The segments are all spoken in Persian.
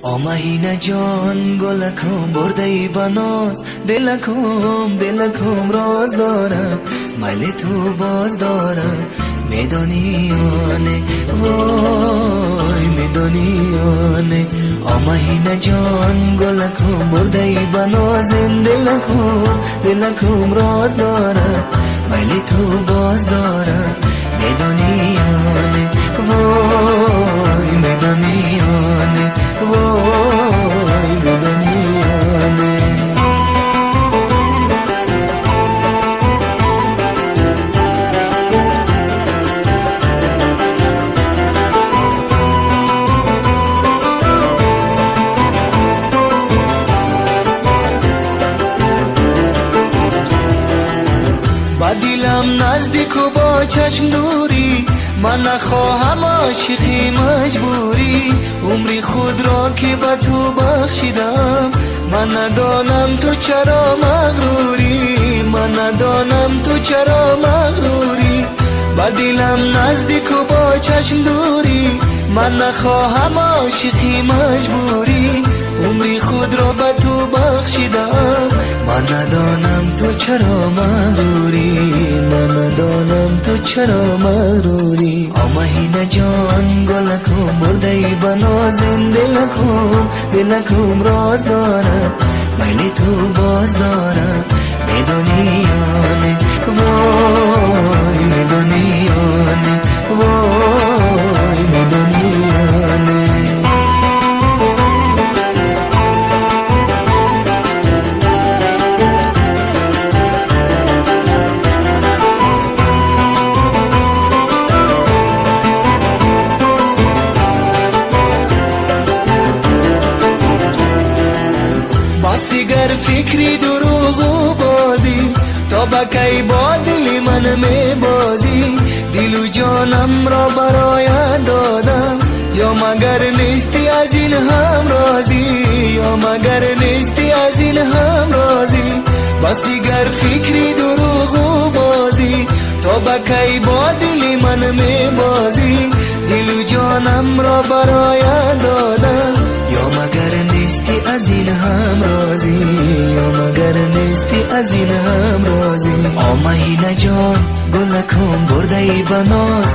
آمهینه جان گلکم برده ای بناز، دلکم راز دارم، میل تو باز دارم. میدانی یا نه وای میدانی یا نه. آمهینه جان گلکم برده ای بناز، دلکم راز دارم، میل تو باز دارم. میدانی یا نه وای میدانی یا نه وای میدانی یا نه. با دیلم نزدیک و با چشم دوری، من نخواهم عاشقی مجبوری. عمری خود را که به تو بخشیدم، من ندانم تو چرا مغروری، من ندانم تو چرا مغروری. با دیلم نزدیک و با چشم دوری، من نخواهم عاشقی مجبوری. عمری خود را به تو بخشیدم، من ندانم تو چرا مغروری، من ندانم تو چرا مغروری. آمهینه جان گلکم برده ای بناز، دلکم راز دارم، میل تو باز دارم. میدانی یا نه وای میدانی یا نه وای میدانی یا نه. فکری دروغ و بازی، تا بکی با دل من می بازی. دل و جانم را برایت دادم، یا مگر نیستی از این هم راضی، یا مگر نیستی از این هم راضی. بس دیگر فکری دروغ و بازی، تا بکی با دل من می بازی. دل و جانم را برایت دادم، یا مگر نیستی از این هم راضی، یا مگر نیستی از این هم راضی. آمهینه جان گلکم برده ای بناز،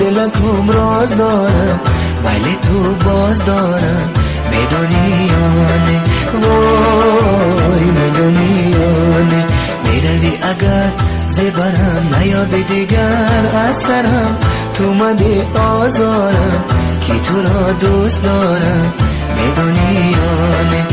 دلکم راز دارم، میل تو باز دارم. میدانی یا نه وای میدانی یا نه. میروی اگر زبرم نیابی دیگر از سرم، تو مده آزارم که تو را دوست دارم. میدانی یا نه